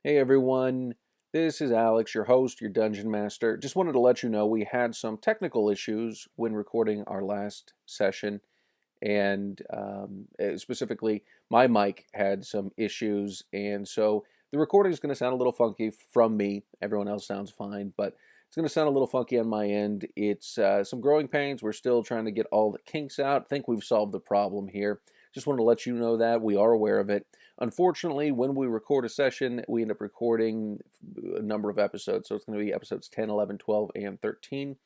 Hey everyone, this is Alex, your host, your Dungeon Master. Just wanted to let you know we had some technical issues when recording our last session, and specifically my mic had some issues, and so the recording is going to sound a little funky from me. Everyone else sounds fine, but it's going to sound a little funky on my end. It's some growing pains. We're still trying to get all the kinks out. I think we've solved the problem here. Just wanted to let you know that we are aware of it. Unfortunately, when we record a session, we end up recording a number of episodes. So it's going to be episodes 10, 11, 12, and 13.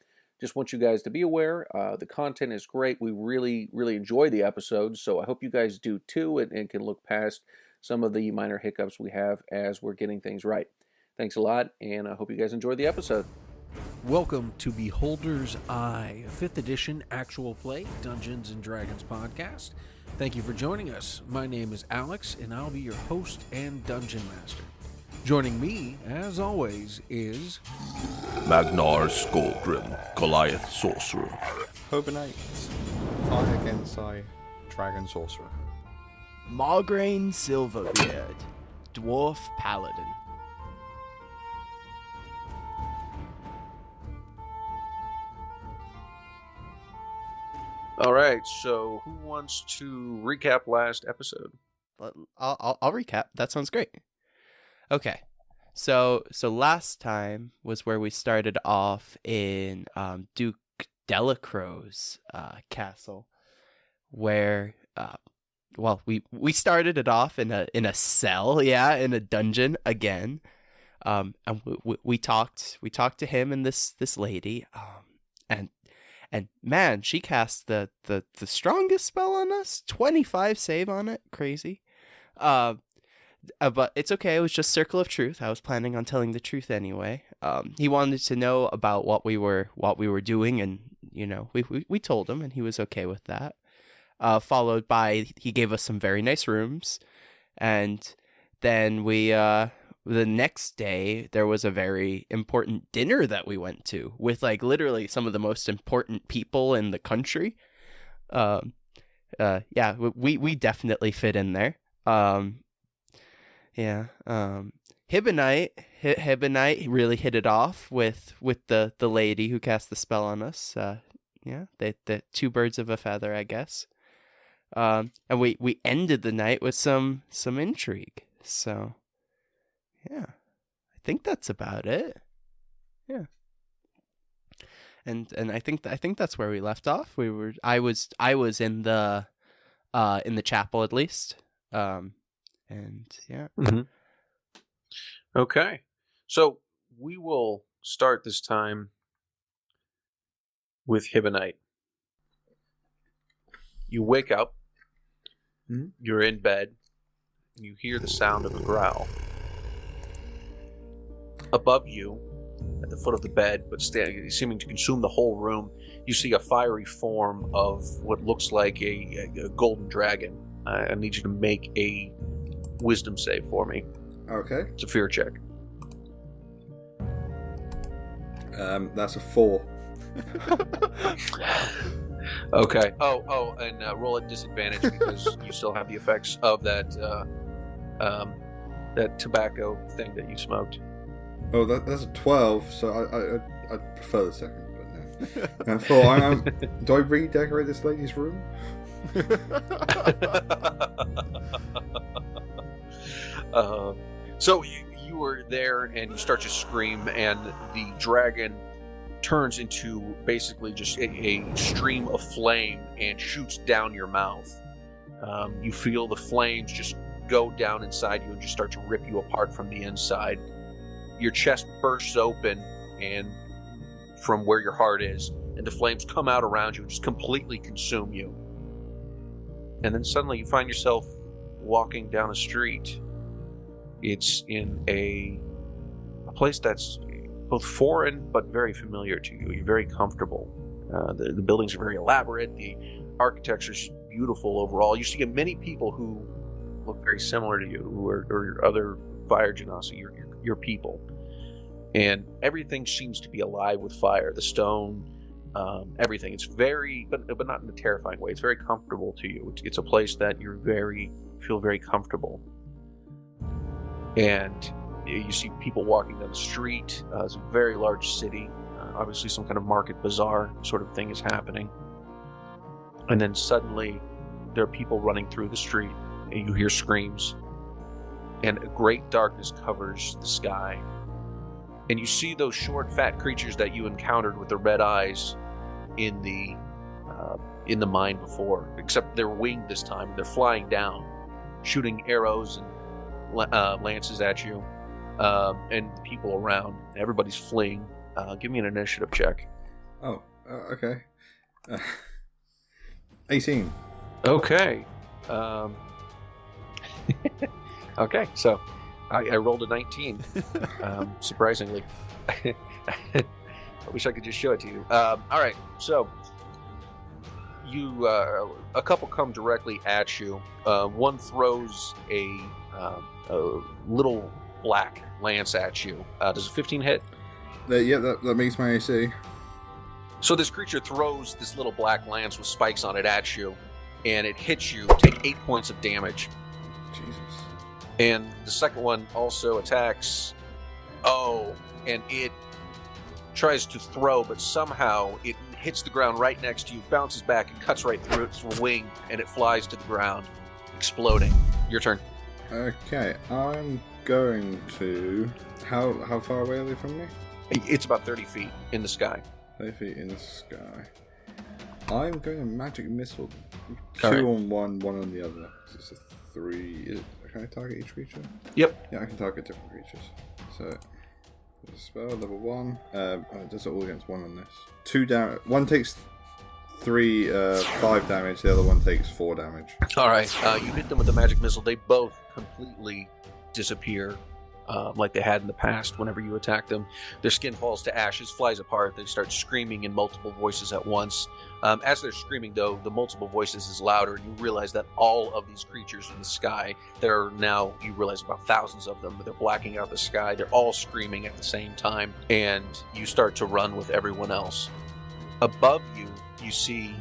Just want you guys to be aware. The content is great. We really, really enjoy the episodes. So I hope you guys do too and can look past some of the minor hiccups we have as we're getting things right. Thanks a lot, and I hope you guys enjoy the episode. Welcome to Beholder's Eye, a 5th edition actual play Dungeons & Dragons podcast. Thank you for joining us. My name is Alex, and I'll be your host and Dungeon Master. Joining me, as always, is... Magnar Skullgrim, Goliath Sorcerer. Hobonite, Fire Gensai, Dragon Sorcerer. Margraine Silverbeard, Dwarf Paladin. All right, so who wants to recap last episode? I'll recap. That sounds great. Okay, so last time was where we started off in Duke Delacroix's castle, where we started it off in a cell, in a dungeon again, and we talked to him and this lady, and man, she cast the strongest spell on us. 25 save on it. Crazy. But it's okay. It was just Circle of Truth. I was planning on telling the truth anyway. He wanted to know about what we were doing, and we told him, and he was okay with that. Followed by, he gave us some very nice rooms, and then the next day, there was a very important dinner that we went to with literally some of the most important people in the country. We definitely fit in there. Hibonite really hit it off with the lady who cast the spell on us. The two birds of a feather, I guess. And we ended the night with some intrigue. So. Yeah, I think that's about it. Yeah, and I think that's where we left off. I was in the chapel at least. And yeah. Mm-hmm. Okay, so we will start this time with Hibonite. You wake up. Mm-hmm. You're in bed. You hear the sound of a growl. Above you, at the foot of the bed, but seeming to consume the whole room, you see a fiery form of what looks like a golden dragon. I need you to make a wisdom save for me. Okay. It's a fear check. That's a 4. Okay. Oh, and roll at disadvantage because you still have the effects of that tobacco thing that you smoked. Oh, that's a 12, so I prefer the second, but no. And 4, do I redecorate this lady's room? So you were there, and you start to scream, and the dragon turns into basically just a stream of flame and shoots down your mouth. You feel the flames just go down inside you and just start to rip you apart from the inside. Your chest bursts open, and from where your heart is, and the flames come out around you and just completely consume you. And then suddenly you find yourself walking down a street. It's in a place that's both foreign but very familiar to you. You're very comfortable. The buildings are very elaborate. The architecture is beautiful overall. You see many people who look very similar to you, who are your other fire genasi, your people. And everything seems to be alive with fire. The stone, everything. It's very, but not in a terrifying way. It's very comfortable to you. It's a place that you feel very comfortable. And You see people walking down the street. It's a very large city. Obviously, some kind of market bazaar sort of thing is happening. And then suddenly, there are people running through the street, and you hear screams. And a great darkness covers the sky. And you see those short, fat creatures that you encountered with the red eyes in the mine before, except they're winged this time. They're flying down, shooting arrows and lances at you, and the people around. Everybody's fleeing. Give me an initiative check. Oh, okay. 18. Okay. Okay, so I rolled a 19. Surprisingly. I wish I could just show it to you. All right, so you a couple come directly at you. One throws a little black lance at you. Does a 15 hit? Yeah, that makes my AC. So this creature throws this little black lance with spikes on it at you, and it hits you. Take 8 points of damage. Jesus. And the second one also attacks. Oh, and it tries to throw, but somehow it hits the ground right next to you, bounces back, and cuts right through its wing, and it flies to the ground, exploding. Your turn. Okay, I'm going to... How far away are they from me? It's about 30 feet in the sky. 30 feet in the sky. I'm going to magic missile. All 2 right. on one on the other. It's a 3. Can I target each creature? Yep. Yeah, I can target different creatures. So, there's a spell, level 1. Does it all against 1 on this. 2 damage. One takes 5 damage, the other one takes 4 damage. All right. You hit them with the magic missile. They both completely disappear, like they had in the past whenever you attack them. Their skin falls to ashes, flies apart. They start screaming in multiple voices at once. As they're screaming, though, the multiple voices is louder, and you realize that all of these creatures in the sky, there are now, you realize, about thousands of them, but they're blacking out the sky. They're all screaming at the same time, and you start to run with everyone else. Above you, you see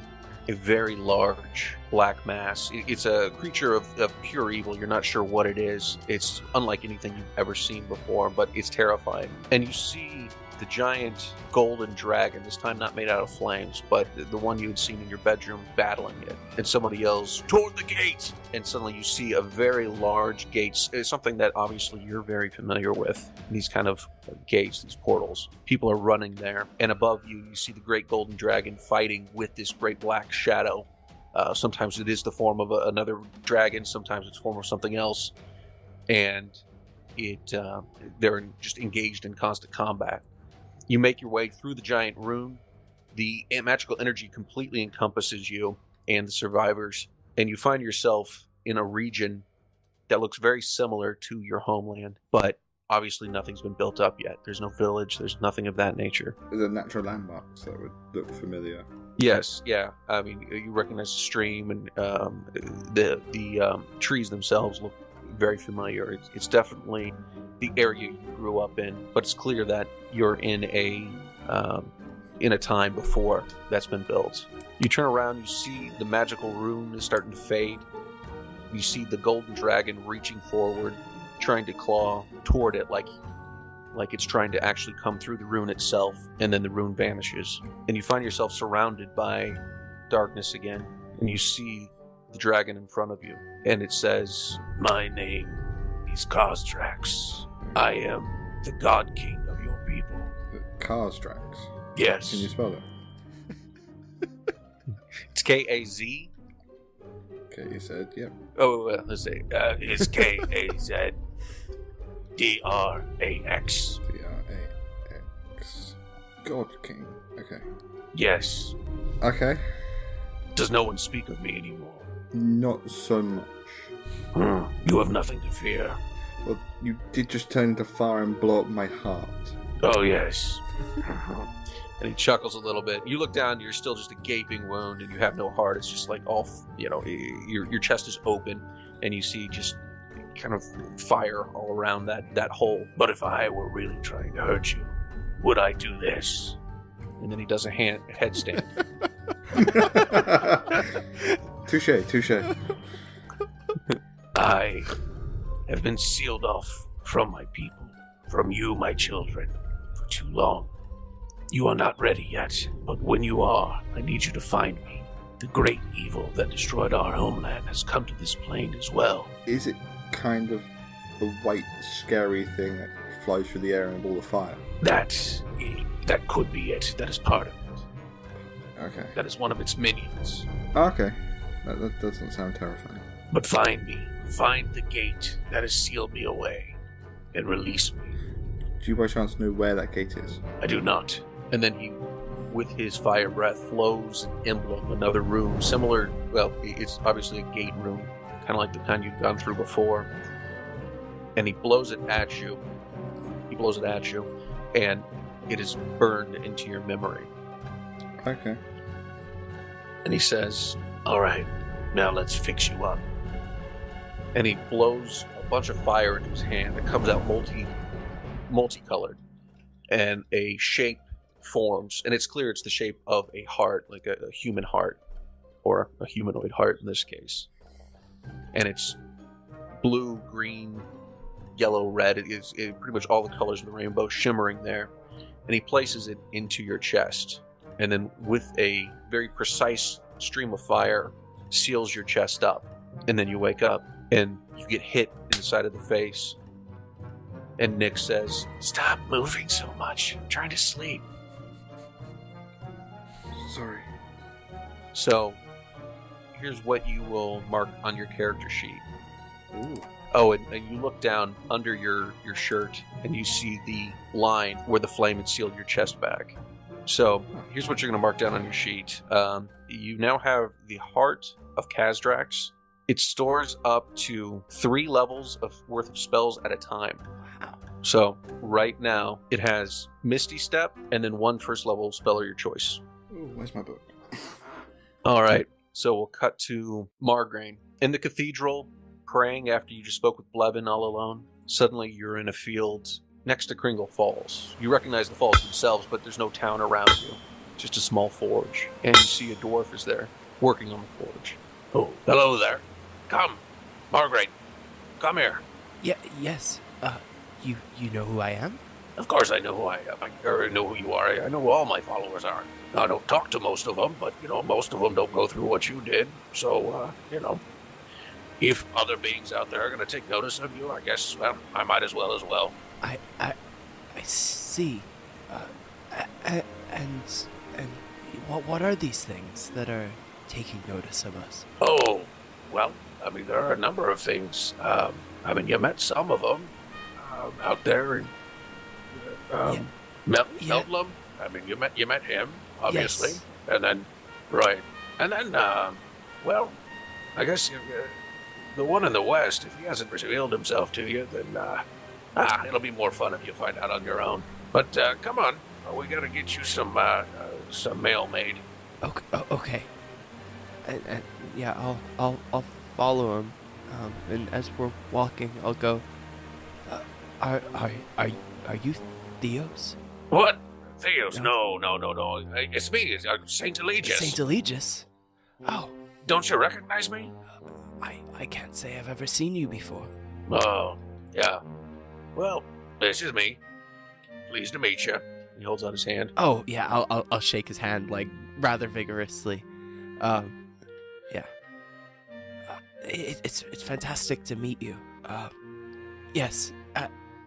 a very large black mass. It's a creature of pure evil. You're not sure what it is. It's unlike anything you've ever seen before, but it's terrifying. And you see the giant golden dragon, this time not made out of flames, but the one you had seen in your bedroom, battling it. And somebody yells, "Toward the gate!" And suddenly you see a very large gates. It's something that obviously you're very familiar with. These kind of gates, these portals. People are running there. And above you, you see the great golden dragon fighting with this great black shadow. Sometimes it is the form of another dragon. Sometimes it's the form of something else. And they're just engaged in constant combat. You make your way through the giant rune. The magical energy completely encompasses you and the survivors, and you find yourself in a region that looks very similar to your homeland, but obviously nothing's been built up yet. There's no village, there's nothing of that nature. Are there natural landmarks that would look familiar? Yes, yeah. I mean, you recognize the stream, and the trees themselves look very familiar. It's definitely the area you grew up in, but it's clear that you're in a time before that's been built. You turn around, you see the magical rune is starting to fade. You see the golden dragon reaching forward, trying to claw toward it like it's trying to actually come through the rune itself, and then the rune vanishes. And you find yourself surrounded by darkness again, and you see the dragon in front of you, and it says, "My name is Kostrax. I am the God King of your people." Karstrax. Yes. Can you spell that? It's K-A-Z. Okay, you said, yep. Oh, let's see. It's K-A-Z. D-R-A-X. D-R-A-X. God King. Okay. Yes. Okay. Does no one speak of me anymore? Not so much. You have nothing to fear. Well, you did just turn into fire and blow up my heart. Oh, yes. And he chuckles a little bit. You look down, you're still just a gaping wound, and you have no heart. It's just like all, your chest is open, and you see just kind of fire all around that hole. But if I were really trying to hurt you, would I do this? And then he does a headstand. Touche. I have been sealed off from my people. from you, my children, for too long. You are not ready yet, but when you are, I need you to find me. The great evil that destroyed our homeland has come to this plane as well. Is it kind of a white, scary thing that flies through the air and a ball of fire? That could be it. That is part of it. Okay. That is one of its minions. Okay. That doesn't sound terrifying. But find me. Find the gate that has sealed me away. And release me. Do you by chance know where that gate is? I do not. And then he, with his fire breath, flows an emblem, another room, similar, well, it's obviously a gate room, kind of like the kind you've gone through before. And he blows it at you. And it is burned into your memory. Okay. And he says, All right, now let's fix you up. and he blows a bunch of fire into his hand. It comes out multicolored, and a shape forms, and it's clear it's the shape of a heart, like a human heart, or a humanoid heart in this case. And it's blue, green, yellow, red. It is pretty much all the colors of the rainbow shimmering there. And he places it into your chest, and then with a very precise stream of fire seals your chest up. And then you wake up and you get hit in the side of the face, and Nick says, Stop moving so much. I'm trying to sleep. Sorry. so here's what you will mark on your character sheet. Ooh. Oh, and you look down under your shirt and you see the line where the flame had sealed your chest back. So here's what you're going to mark down on your sheet. You now have the Heart of Kazdrax. It stores up to 3 levels worth of spells at a time. So right now it has Misty Step and then 1 first level spell of your choice. Ooh, where's my book? All right, so we'll cut to Margraine. In the cathedral, praying after you just spoke with Blevin all alone, suddenly you're in a field next to Kringle Falls. You recognize the falls themselves, but there's no town around you. Just a small forge. And you see a dwarf is there, working on the forge. Oh, hello there. Come, Margaret. Come here. Yes. You know who I am? Of course I know who I am. I know who you are. I know who all my followers are. I don't talk to most of them, but, most of them don't go through what you did. So, if other beings out there are going to take notice of you, I guess, well, I might as well. I see. And what are these things that are taking notice of us? Oh, well, there are a number of things. You met some of them out there in Meldlum. You met him, obviously. Yes. And then, right. And then, well, I guess the one in the west, if he hasn't revealed himself to you, then, it'll be more fun if you find out on your own. But, come on. We gotta get you some mail made. Okay. And yeah, I'll follow him. And as we're walking, I'll go. Are you Theos? What? Theos? No. No. It's me. It's Saint Eligius. Saint Eligius? Oh, Don't you recognize me? I can't say I've ever seen you before. Oh, yeah. Well, this is me. Pleased to meet you. He holds out his hand. Oh yeah, I'll shake his hand like rather vigorously. Yeah. It's fantastic to meet you. Yes.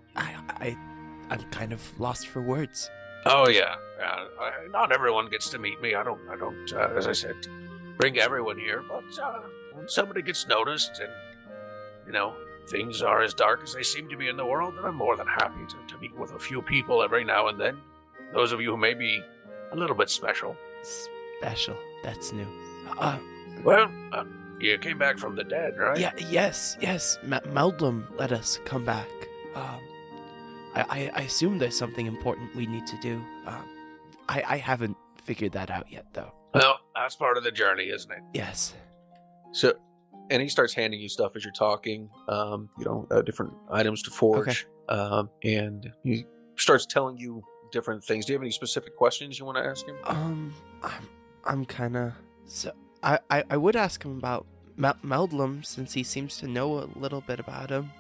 I'm kind of lost for words. Oh, yeah. Not everyone gets to meet me. I don't, as I said, bring everyone here, but when somebody gets noticed and, things are as dark as they seem to be in the world, then I'm more than happy to meet with a few people every now and then. Those of you who may be a little bit special. Special? That's new. You came back from the dead, right? Yeah, yes. Meldlum let us come back. I assume there's something important we need to do. I haven't figured that out yet, though. Well, that's part of the journey, isn't it? Yes. So, and he starts handing you stuff as you're talking, different items to forge. Okay. And he starts telling you different things. Do you have any specific questions you want to ask him? I'm kind of... So, I would ask him about Meldlum, since he seems to know a little bit about him.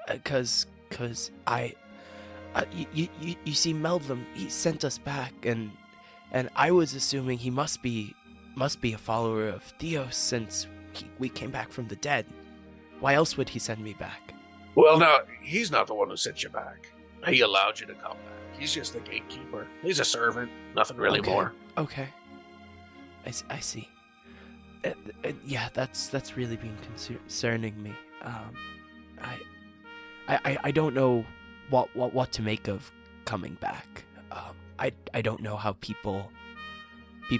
Because 'cause you see, Meldlum, he sent us back, and I was assuming he must be a follower of Theos since we came back from the dead. Why else would he send me back? Well, now, he's not the one who sent you back. He allowed you to come back. He's just the gatekeeper. He's a servant, nothing really more. Okay. I see. Yeah, that's really been concerning me. I don't know what to make of coming back. I don't know how people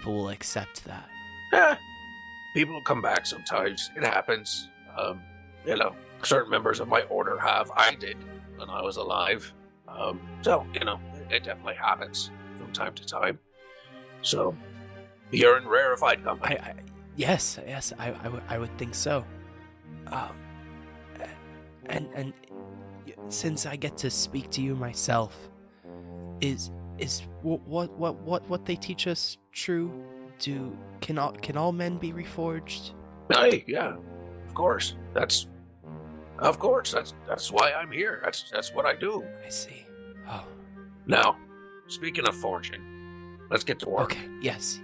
will accept that. People will come back sometimes. It happens. Certain members of my order have. I did when I was alive. It definitely happens from time to time. So, you're in rarefied company. Yes, I would think so. And since I get to speak to you myself, is what they teach us true? Can all men be reforged? Hey, yeah, of course. That's why I'm here. That's what I do. I see. Oh. Now, speaking of forging, let's get to work. Okay. Yes.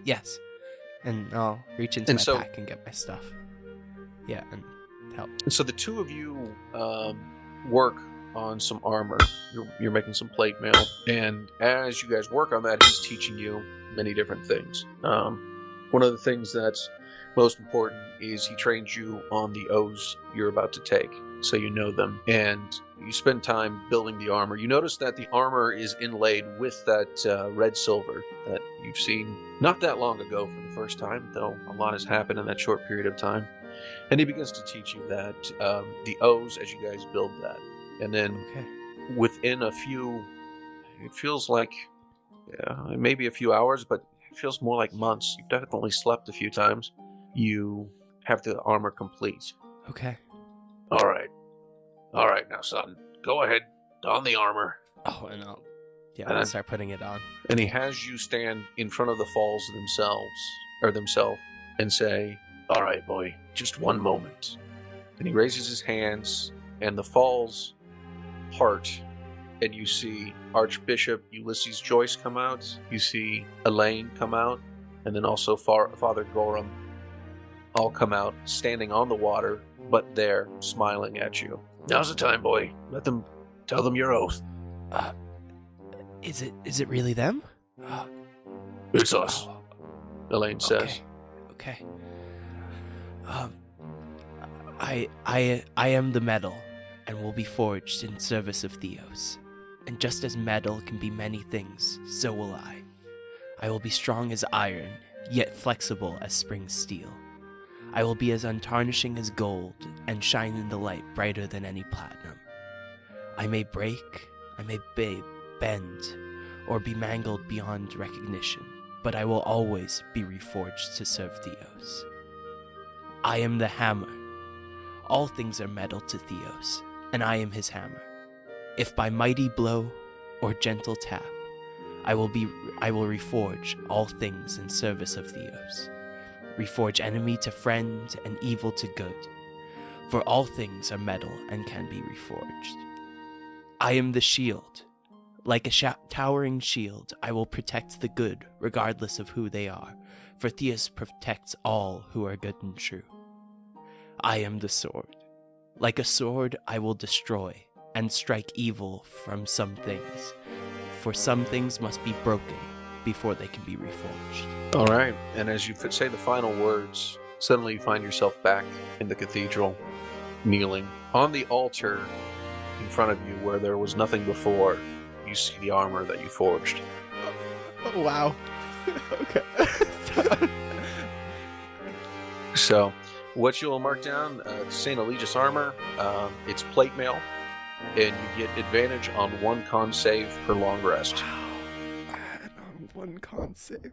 And I'll reach into my pack and get my stuff. Yeah, and help. And so the two of you work on some armor. You're making some plate mail, and as you guys work on that, he's teaching you many different things. One of the things that's most important is he trains you on the O's you're about to take, so you know them, and you spend time building the armor. You notice that the armor is inlaid with that red silver that you've seen not that long ago for the first time, though a lot has happened in that short period of time. And he begins to teach you that the O's as you guys build that. And then within a few, it feels like maybe a few hours, but it feels more like months. You've definitely slept a few times. You have the armor complete. Okay. All right, now, son, go ahead, don the armor. Oh, and I'll start putting it on. And he has you stand in front of the falls themselves, and say, "All right, boy, just one moment." And he raises his hands, and the falls part, and you see Archbishop Ulysses Joyce come out. You see Elaine come out, and then also Father Gorham all come out, standing on the water, but there, smiling at you. Now's the time, boy. Tell them your oath. Is it really them? It's us. Elaine says. Okay. I am the metal, and will be forged in service of Theos. And just as metal can be many things, so will I. I will be strong as iron, yet flexible as spring steel. I will be as untarnishing as gold, and shine in the light brighter than any platinum. I may break, I may bend, or be mangled beyond recognition, but I will always be reforged to serve Theos. I am the hammer. All things are metal to Theos, and I am his hammer. If by mighty blow or gentle tap, I will reforge all things in service of Theos. Reforge enemy to friend and evil to good, for all things are metal and can be reforged. I am the shield. Like a towering shield, I will protect the good, regardless of who they are, for Theos protects all who are good and true. I am the sword. Like a sword, I will destroy and strike evil from some things, for some things must be broken before they can be reforged. All right, and as you say the final words, suddenly you find yourself back in the cathedral, kneeling. On the altar in front of you, where there was nothing before, you see the armor that you forged. Oh, wow. Okay. So, what you'll mark down, St. Eligius armor, it's plate mail, and you get advantage on 1 con save per long rest. Wow. I had 1 con save.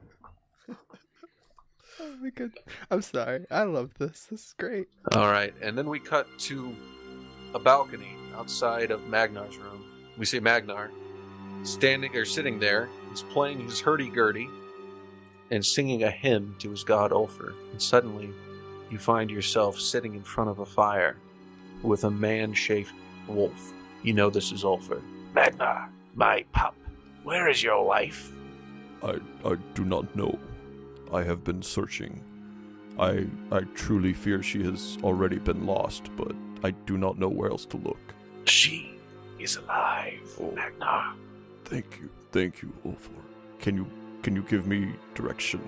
Oh my god. I'm sorry. I love this. This is great. All right, and then we cut to a balcony outside of Magnar's room. We see Magnar sitting there. He's playing his hurdy-gurdy and singing a hymn to his god Ulfr. And suddenly, you find yourself sitting in front of a fire with a man-shaped wolf You know this is Ulfr. Magnar, my pup, where is your wife? I do not know. I have been searching. I truly fear she has already been lost, but I do not know where else to look. She is alive, Oh. Magnar. Thank you, Ulfur. Can you give me direction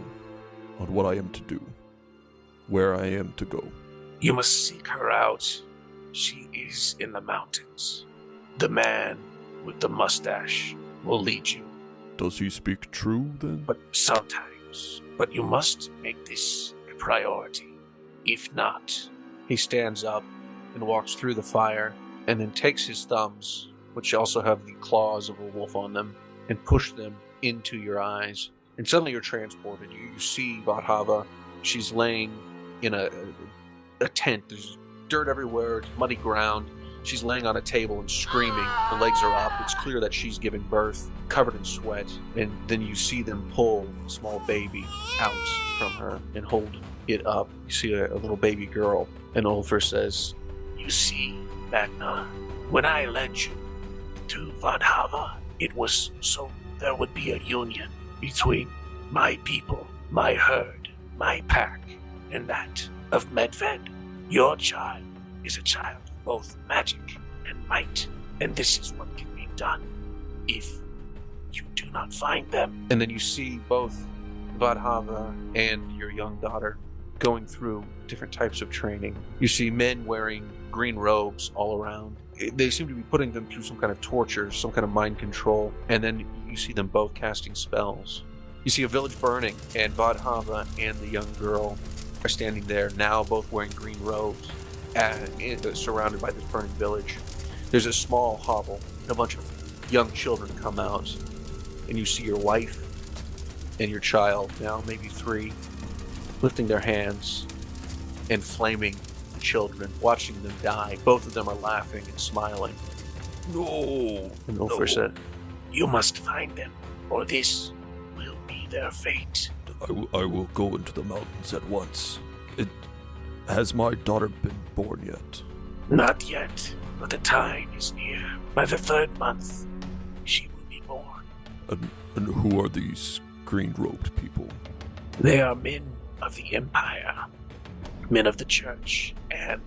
on what I am to do? Where I am to go? You must seek her out. She is in the mountains. The man with the mustache will lead you, Does he speak true, then? but sometimes. But you must make this a priority. If not, He stands up and walks through the fire and then takes his thumbs, which also have the claws of a wolf on them, and push them into your eyes. And suddenly you're transported. You see Vadhava. She's laying in a tent. There's dirt everywhere. It's muddy ground. She's laying on a table and screaming. Her legs are up. It's clear that she's giving birth, covered in sweat. And then you see them pull a small baby out from her and hold it up. You see a little baby girl. And Ulfr says, you see, Magnar, when I led you to Vadhava, it was so there would be a union between my people, my herd, my pack, and that of Medved. Your child is a child of both magic and might, and this is what can be done if you do not find them. and then you see both Vadhava and your young daughter going through different types of training. You see men wearing green robes all around. They seem to be putting them through some kind of torture, some kind of mind control, and then you see them both casting spells. You see a village burning, and Vadhava and the young girl are standing there, now both wearing green robes, surrounded by this burning village. There's a small hovel, a bunch of young children come out, and you see your wife and your child, now maybe 3, lifting their hands and flaming the children, watching them die. Both of them are laughing and smiling. No. And Ulfr said, You must find them, or this will be their fate. I will go into the mountains at once. Has my daughter been born yet? Not yet, but the time is near. By the 3rd month, she will be born. And who are these green-robed people? They are men of the Empire, men of the Church, and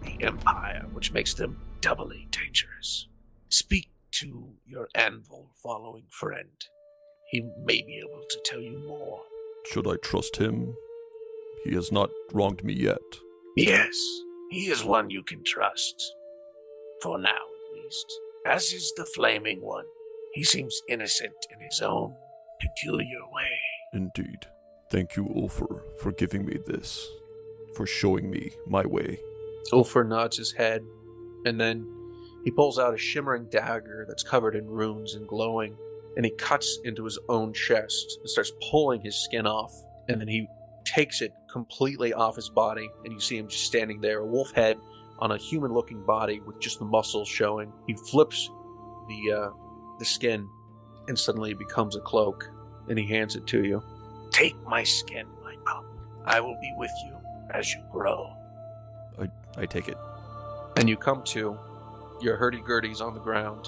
the Empire, which makes them doubly dangerous. Speak to your anvil-following friend. He may be able to tell you more. Should I trust him? He has not wronged me yet. Yes, he is one you can trust. For now, at least. As is the Flaming One. He seems innocent in his own peculiar way. Indeed. Thank you, Ulfur, for giving me this, for showing me my way. Ulfr nods his head, and then he pulls out a shimmering dagger that's covered in runes and glowing, and he cuts into his own chest and starts pulling his skin off, and then he takes it completely off his body, and you see him just standing there, a wolf head on a human-looking body with just the muscles showing. He flips the skin, and suddenly it becomes a cloak, and he hands it to you. Take my skin, my pup. I will be with you as you grow. I take it. And you come to, your hurdy-gurdy's on the ground,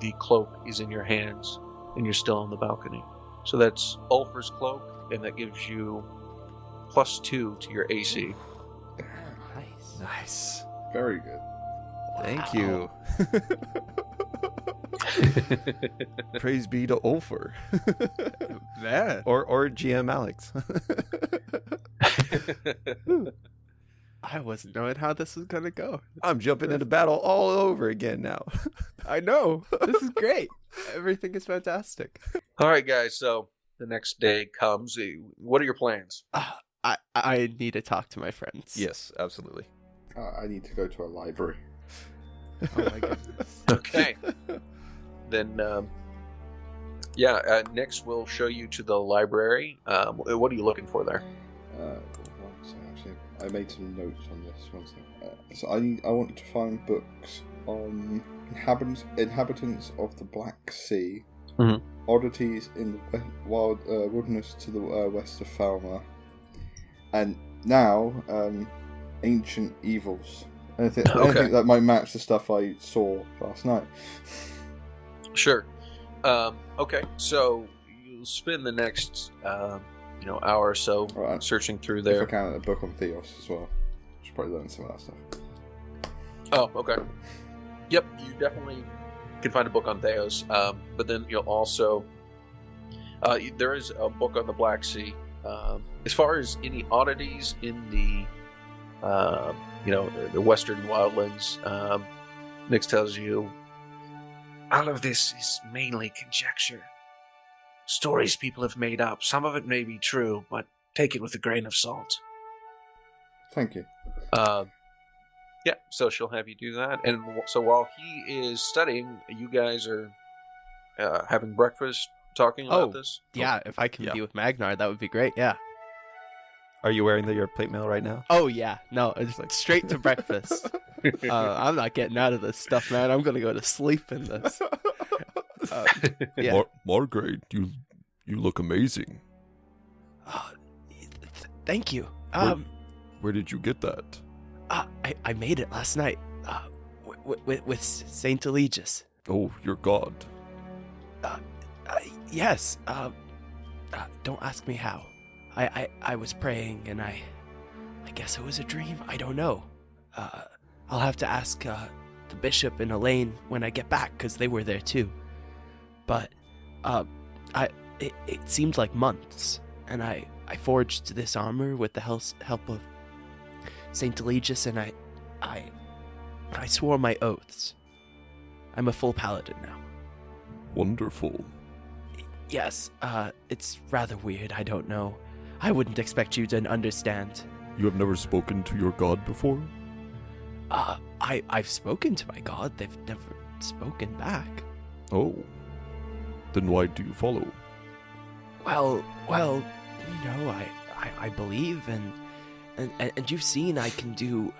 the cloak is in your hands, and you're still on the balcony. So that's Ulfr's cloak, and that gives you +2 to your AC. Nice. Nice. Very good. Thank you. Praise be to Ulfur. Yeah. Or GM Alex. I wasn't knowing how this was gonna go. I'm jumping into battle all over again now. I know. This is great. Everything is fantastic. All right, guys, so the next day comes. What are your plans? I need to talk to my friends. Yes, absolutely. I need to go to a library. Oh my goodness. Okay. Then, next we'll show you to the library. What are you looking for there? One second, actually, I made some notes on this. One second. So I want to find books on inhabitants of the Black Sea, oddities in the wild wilderness to the west of Falmar, and now ancient evils Anything that might match the stuff I saw last night. Sure. Okay, so you'll spend the next hour or so searching through If there. I can, a book on Theos as well. Should probably learn some of that stuff. Oh, okay. Yep, you definitely can find a book on Theos, but then you'll also there is a book on the Black Sea. As far as any oddities in the the Western Wildlands, Nix tells you All of this is mainly conjecture. Stories people have made up. Some of it may be true, but take it with a grain of salt. Thank you. yeah, so she'll have you do that, and so while he is studying, you guys are having breakfast, talking about this. Yeah, if I can Yeah. be with Magnar, that would be great. Yeah. Are you wearing your plate mail right now? Oh yeah, no, it's like straight to breakfast. I'm not getting out of this stuff, man. I'm gonna go to sleep in this. Yeah. Margaret, you look amazing. Thank you. Where did you get that? I made it last night. With Saint Eligius. Oh, your god. Yes. Don't ask me how. I was praying and I guess it was a dream. I don't know. I'll have to ask the bishop and Elaine when I get back because they were there too. But it seemed like months, and I forged this armor with the help of Saint Eligius, and I swore my oaths. I'm a full paladin now. Wonderful. Yes, it's rather weird, I don't know. I wouldn't expect you to understand. You have never spoken to your god before? I've spoken to my god, they've never spoken back. Oh. Then why do you follow? Well, I believe and you've seen I can do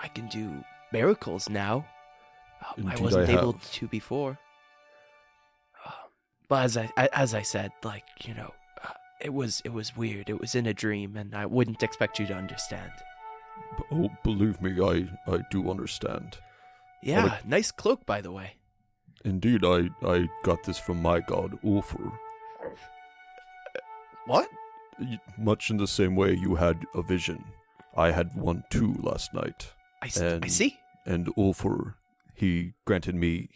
miracles now. I Indeed wasn't I able have. to before. But as I said, it was weird. It was in a dream, and I wouldn't expect you to understand. Oh, believe me, I do understand. Yeah, nice cloak, by the way. Indeed, I got this from my god, Ulfur. What? Much in the same way you had a vision. I had one too last night. I see. And Ulfur, he granted me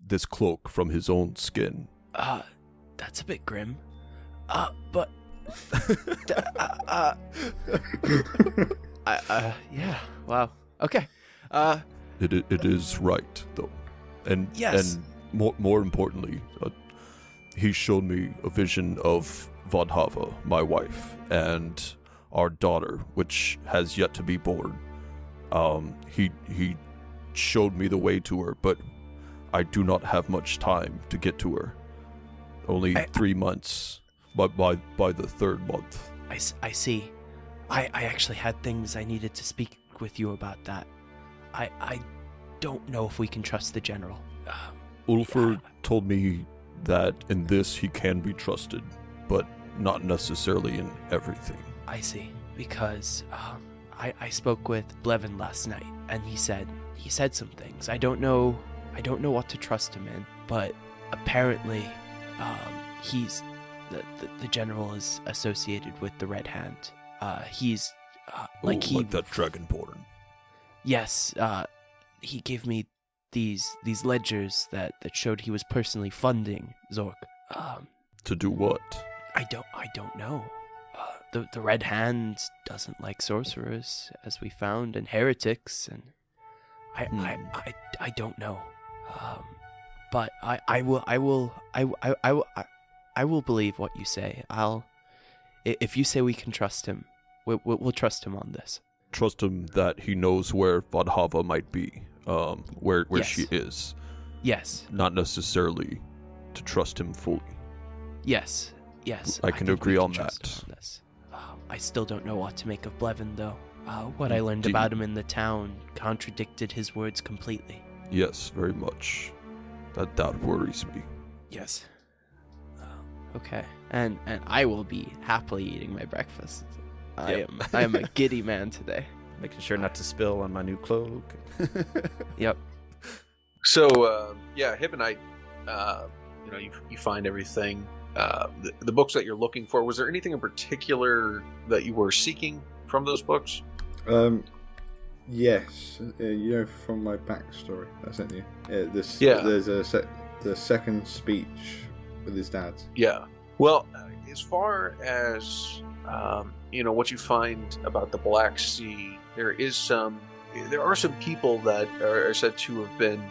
this cloak from his own skin. That's a bit grim. But yeah. Wow. Okay. It is right though, and Yes. and more importantly, he showed me a vision of Vodhava, my wife, and our daughter, which has yet to be born. He showed me the way to her, but I do not have much time to get to her. Only 3 months, but by the third month. I see. I actually had things I needed to speak with you about that. I don't know if we can trust the general. Ulfur told me that in this he can be trusted, but not necessarily in everything. I see. Because I spoke with Blevin last night, and he said some things. I don't know what to trust him in, but apparently he's the general is associated with the Red Hand. He's like that Dragonborn. Yes, he gave me these ledgers that showed he was personally funding Zork. To do what? I don't know. The Red Hand doesn't like sorcerers, as we found, and heretics, and I don't know. But I will believe what you say. If you say we can trust him, we'll trust him on this. Trust him that he knows where Vodhava might be, where Yes. she is. Yes, Not necessarily to trust him fully. yes. I can think agree we on trust that. him on this. I still don't know what to make of Blevin, though. What I learned about him in the town contradicted his words completely. Yes, very much. That worries me. Yes. Okay. And I will be happily eating my breakfast. I am a giddy man today. Making sure not to spill on my new cloak. Yep. So Hibonite, you find everything. The books that you're looking for. Was there anything in particular that you were seeking from those books? Yes. From my backstory I sent you. There's the second speech with his dad. Yeah. Well, as far as what you find about the Black Sea, there are some people that are said to have been,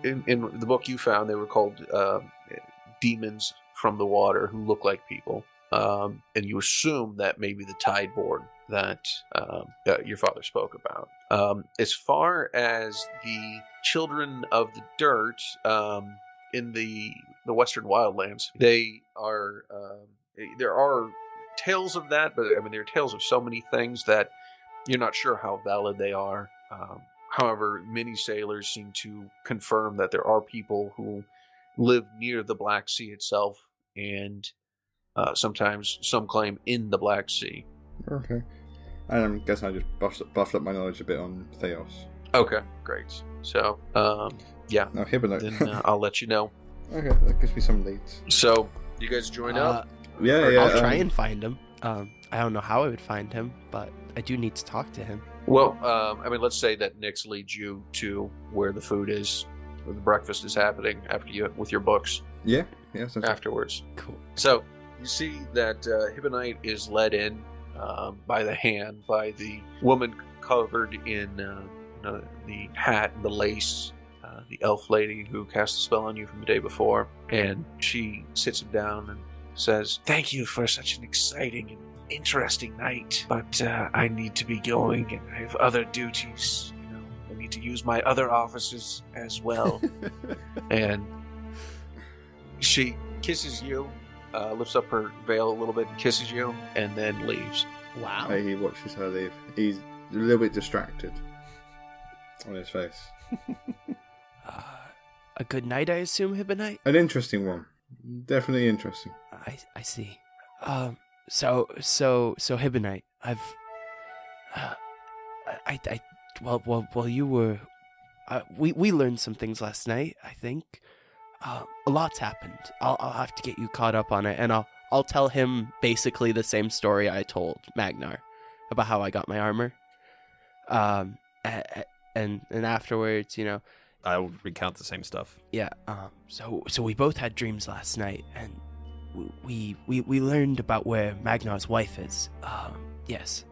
in the book you found, they were called demons from the water who look like people, and you assume that maybe the Tideborn that your father spoke about. As far as the children of the dirt in the Western Wildlands, they are there are tales of that, but I mean there are tales of so many things that you're not sure how valid they are. However, many sailors seem to confirm that there are people who live near the Black Sea itself, and sometimes some claim in the Black Sea. Okay. And I guess I just buffed up my knowledge a bit on Theos. Okay, great. So, yeah. No, Hibonite. Then I'll let you know. Okay, that gives me some leads. So, you guys join up? Yeah. I'll try and find him. I don't know how I would find him, but I do need to talk to him. Well, let's say that Nyx leads you to where the food is, where the breakfast is happening after you with your books. Yeah. Afterwards. Cool. So you see that Hibonite is led in by the hand by the woman covered in the hat and the lace, the elf lady who cast a spell on you from the day before, and she sits him down and says, "Thank you for such an exciting and interesting night, but I need to be going, and I have other duties. I need to use my other offices as well." And she kisses you, lifts up her veil a little bit, kisses you, and then leaves. Wow. He watches her leave. He's a little bit distracted on his face. A good night, I assume, Hibonite? An interesting one. Definitely interesting. I see. So Hibonite, well, you were, we learned some things last night, I think. A lot's happened. I'll have to get you caught up on it, and I'll tell him basically the same story I told Magnar about how I got my armor. And afterwards, I will recount the same stuff. Yeah. So we both had dreams last night, and we learned about where Magnar's wife is. Yes.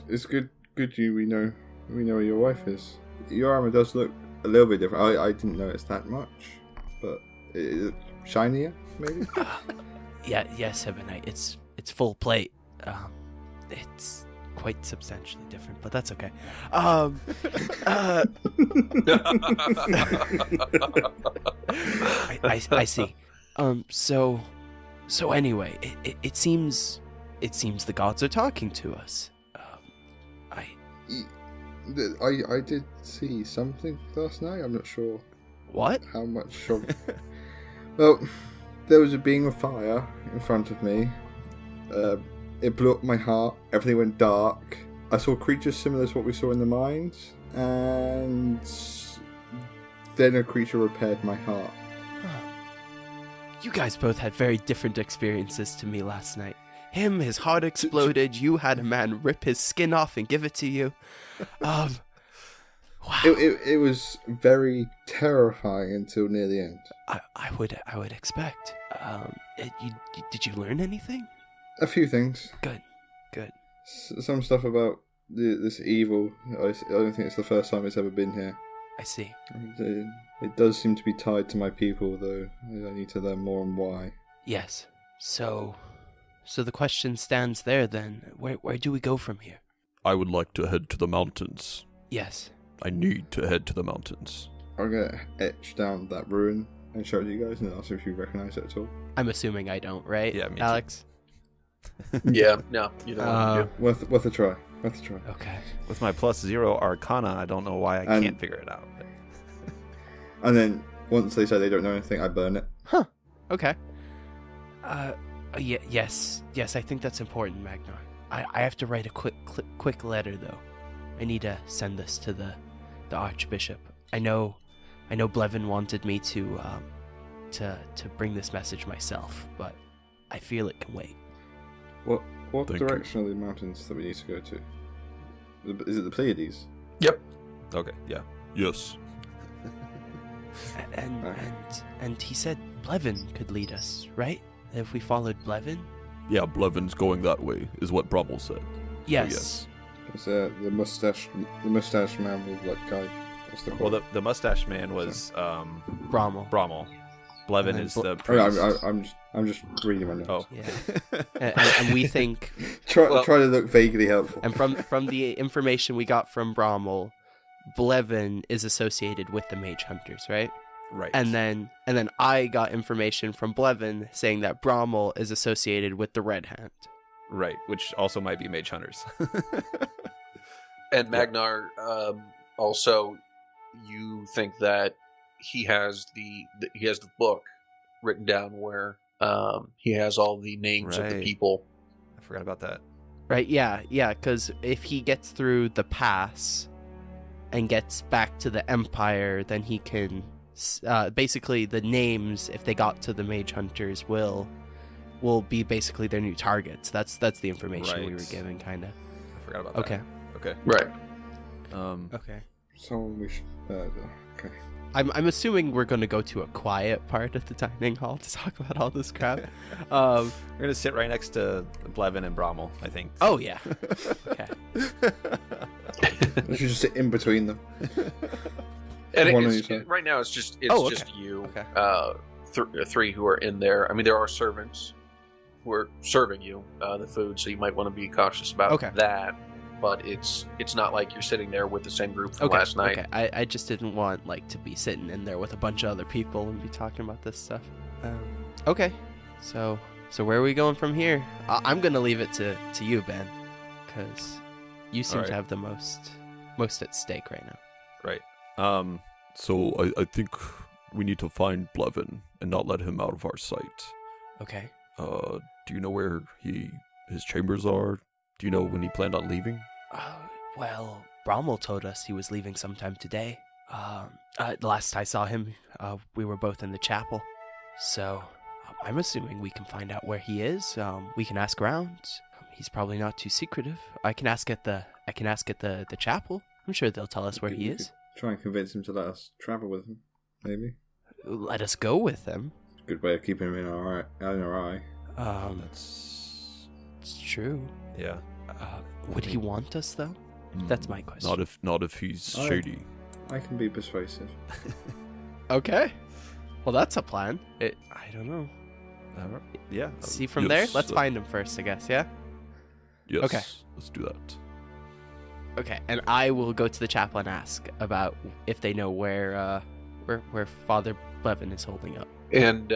It's good. We know where your wife is. Your armor does look a little bit different. I didn't notice that much, but is it shinier, maybe? Yeah. Yes, Hibonite. It's full plate. It's quite substantially different, but that's okay. I see. So anyway, it seems the gods are talking to us. I did see something last night. I'm not sure what? How much of... Well, there was a beam of fire in front of me. It blew up my heart. Everything went dark. I saw creatures similar to what we saw in the mines, and then a creature repaired my heart. You guys both had very different experiences to me last night. Him, his heart exploded. You had a man rip his skin off and give it to you. Wow. It was very terrifying until near the end. I would expect. Did you learn anything? A few things. Good. Some stuff about this evil. I don't think it's the first time it's ever been here. I see. It does seem to be tied to my people, though. I need to learn more on why. Yes. So the question stands there then. Where do we go from here? I would like to head to the mountains. Yes. I need to head to the mountains. I'm going to etch down that ruin and show it to you guys, and then I'll see if you recognize it at all. I'm assuming I don't, right? Yeah, me too. Alex? Yeah, no, you don't want to do. Worth a try. Okay. With my +0 Arcana, I don't know why I can't figure it out. And then, once they say they don't know anything, I burn it. Huh. Okay. Yes, I think that's important, Magnar. I have to write a quick letter though. I need to send this to the Archbishop. I know Blevin wanted me to bring this message myself, but I feel it can wait. What Thank direction are the mountains that we need to go to? Is it the Pleiades? Yep. Okay, yeah. Yes. And he said Blevin could lead us, right? If we followed Blevin? Yeah, Blevin's going that way, is what Brummel said. Yes. It's the mustache man with that guy. What's the Well, the mustache man was Brommel. Brommel. Blevin And then is the Oh, priest. I'm just reading my notes. Oh. Yeah. and we think, Try to look vaguely helpful. and from the information we got from Brommel, Blevin is associated with the Mage Hunters, right? Right. And then I got information from Blevin saying that Brommel is associated with the Red Hand. Right, which also might be mage hunters. And Magnar, also, you think that he has the book written down where he has all the names of the Right. people. I forgot about that. Right, yeah, because if he gets through the pass and gets back to the Empire, then he can... basically, the names, if they got to the Mage Hunters, will be basically their new targets. That's the information we were Right. given, kind of. I forgot about Okay. that. Okay. Right. Okay. Someone we should. Okay. I'm assuming we're going to go to a quiet part of the dining hall to talk about all this crap. Um, We're gonna sit right next to Blevin and Brommel, I think. oh, yeah. Okay. We should just sit in between them. And One on it's, each side. right now, it's just Oh, okay. just you, Okay. three who are in there. I mean, there are servants who are serving you the food, so you might want to be cautious about Okay. that. But it's not like you're sitting there with the same group from Okay. last night. Okay. I just didn't want to be sitting in there with a bunch of other people and be talking about this stuff. Okay. So where are we going from here? I'm gonna leave it to you, Ben, because you seem Alright. to have the most at stake right now. Right. So I think we need to find Blevin and not let him out of our sight. Okay. Do you know where his chambers are? Do you know when he planned on leaving? Well, Brommel told us he was leaving sometime today. Last I saw him, we were both in the chapel. So, I'm assuming we can find out where he is. We can ask around. He's probably not too secretive. I can ask at the chapel. I'm sure they'll tell us where he We is. could try and convince him to let us travel with him. Maybe. Let us go with him. Good way of keeping him in our eye. It's true. Yeah. Would he want us though? That's my question. Not if he's Oh. shady. I can be persuasive. Okay. Well, that's a plan. I don't know. Yeah. See from yes, there? Let's find him first, I guess, yeah? Yes. Okay. Let's do that. Okay, and I will go to the chapel and ask about if they know where Father Blevin is holding up. And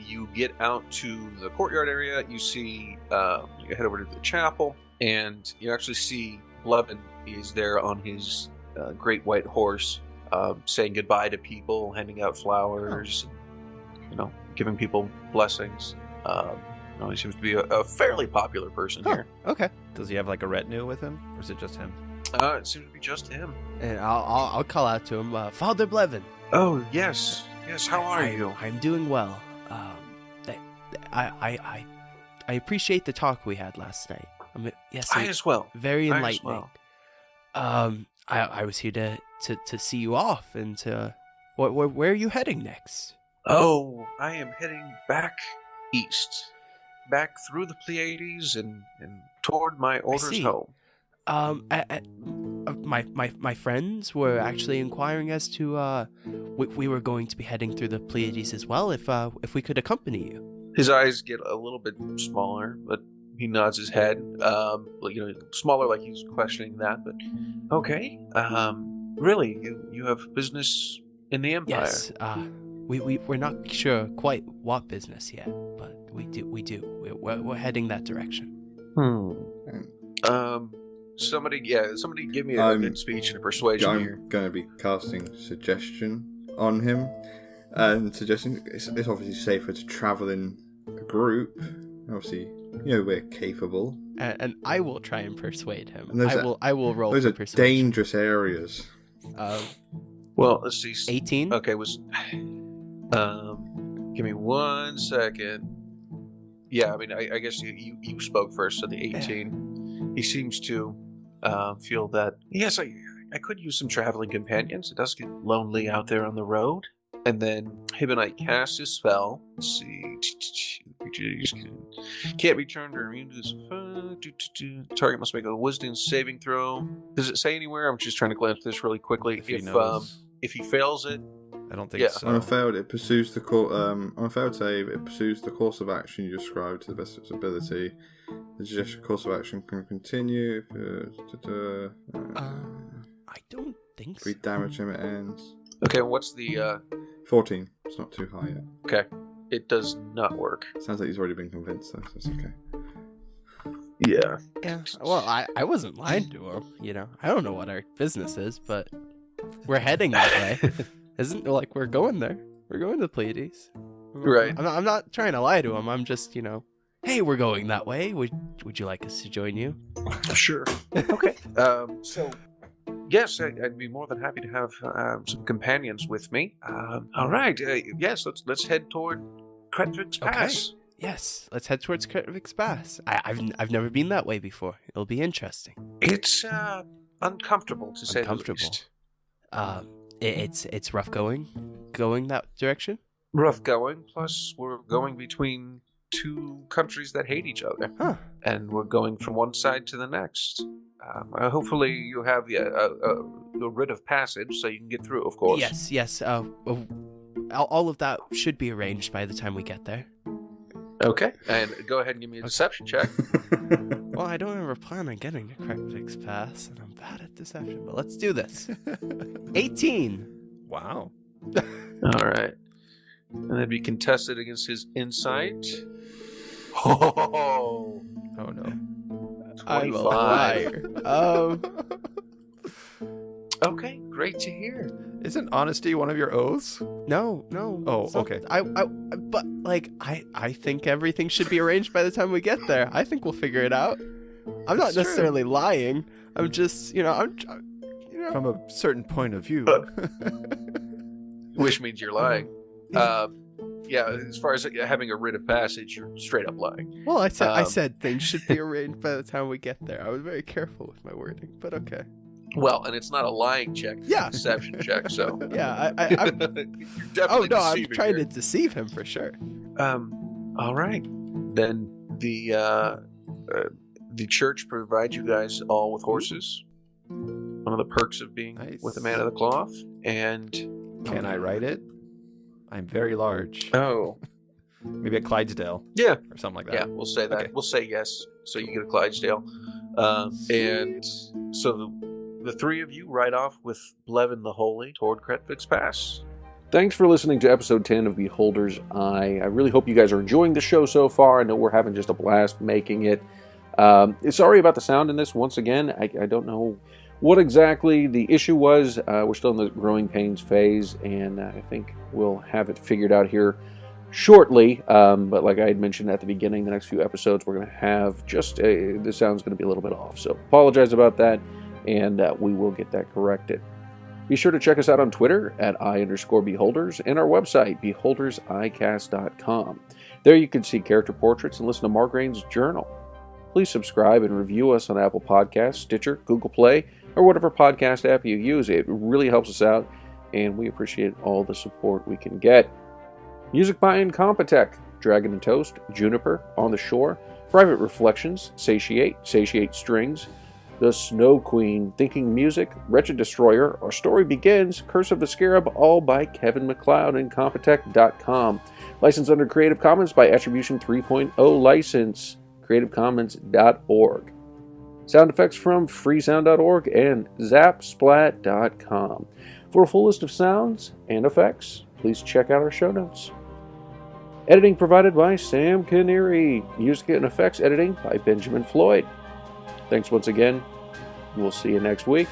you get out to the courtyard area. You see, you head over to the chapel, and you actually see Blevin is there on his great white horse, saying goodbye to people, handing out flowers, giving people blessings. He seems to be a fairly popular person here. Okay. Does he have like a retinue with him, or is it just him? It seems to be just him. And I'll call out to him, Father Blevin. Oh, yes. Yes, how are you? I'm doing well. I appreciate the talk we had last night. I as well. Very I as enlightening. well. I was here to see you off and to where are you heading next? Oh, I am heading back east. Back through the Pleiades and toward my orders see. home. My friends were actually inquiring as to we were going to be heading through the Pleiades as well if we could accompany you. His eyes get a little bit smaller, but he nods his head. Smaller, like he's questioning that. But okay, really, you have business in the Empire? Yes. We're not sure quite what business yet, but we do. We're heading that direction. Somebody give me a good speech and a persuasion here. I'm going to be casting suggestion on him, and suggesting it's obviously safer to travel in a group. Obviously, we're capable. And I will try and persuade him. And I will roll Those for are persuasion. dangerous areas. Well, let's see. 18? Okay, give me 1 second. Yeah, I mean, I guess you spoke first, so the 18. He seems to feel that, yes, I could use some traveling companions. It does get lonely out there on the road. And then Hibonite casts his spell. Let's see. Can't be turned or immune to this. Target must make a wisdom saving throw. Does it say anywhere? I'm just trying to glance this really quickly. If he fails it, I don't think so. On a failed, it pursues the on a failed save, it pursues the course of action you described to the best of its ability. The suggested course of action can continue. I don't think so. 3 damage limit ends. okay. What's the? 14. It's not too high yet. Okay, it does not work. Sounds like he's already been convinced, though, so it's okay. Yeah. Yeah. Well, I wasn't lying to him. I don't know what our business is, but we're heading that way. Isn't it like we're going there? We're going to the Pleiades. Right. I'm not trying to lie to him. I'm just, hey, we're going that way. Would you like us to join you? Sure. Okay. So, yes, I'd be more than happy to have some companions with me. All right. Yes, let's head toward Kretvik's Pass. Yes, let's head towards Kretvik's Pass. I've never been that way before. It'll be interesting. It's uncomfortable to say the least. It's rough going that direction. Rough going. Plus, we're going between 2 countries that hate each other, and we're going from one side to the next. Hopefully, you have a writ of passage so you can get through. Of course. Yes. All of that should be arranged by the time we get there. Okay, and go ahead and give me a deception check. Well, I don't ever plan on getting to Kretvik's Pass, and I'm bad at deception, but let's do this. 18. Wow. All right, and that'd be contested against his insight. Oh no. I'm a liar. Okay, great to hear. Isn't honesty one of your oaths? No. Oh, So, okay. But I think everything should be arranged by the time we get there. I think we'll figure it out. I'm not necessarily lying. I'm just, From a certain point of view. Which means you're lying. Yeah, as far as having a writ of passage, you're straight up lying. Well, I said things should be arranged by the time we get there. I was very careful with my wording, but okay. Well, and it's not a lying check, it's a deception check, so... Yeah, you're definitely I'm trying here. to deceive him for sure. All right. Then the church provides you guys all with horses. One of the perks of being with a man of the cloth. And... Can I ride it? I'm very large. Oh. Maybe a Clydesdale. Yeah. Or something like that. Yeah, we'll say that. Okay. We'll say yes, so you get a Clydesdale. And so the 3 of you ride off with Blevin the Holy toward Kretvik's Pass. Thanks for listening to episode 10 of Beholder's Eye. I really hope you guys are enjoying the show so far. I know we're having just a blast making it. Sorry about the sound in this once again. I don't know what exactly the issue was. We're still in the growing pains phase, and I think we'll have it figured out here shortly. But like I had mentioned at the beginning, the next few episodes we're going to have the sound's going to be a little bit off. So apologize about that, and we will get that corrected. Be sure to check us out on Twitter at @I_beholders and our website, beholdersicast.com. There you can see character portraits and listen to Margraine's journal. Please subscribe and review us on Apple Podcasts, Stitcher, Google Play, or whatever podcast app you use. It really helps us out, and we appreciate all the support we can get. Music by INCOMPETECH, Dragon and Toast, Juniper, On the Shore, Private Reflections, Satiate, Satiate Strings, The Snow Queen, Thinking Music, Wretched Destroyer, Our Story Begins, Curse of the Scarab, all by Kevin MacLeod and Incompetech.com. Licensed under Creative Commons by Attribution 3.0 license, creativecommons.org. Sound effects from freesound.org and zapsplat.com. For a full list of sounds and effects, please check out our show notes. Editing provided by Sam Canary. Music and effects editing by Benjamin Floyd. Thanks once again. We'll see you next week.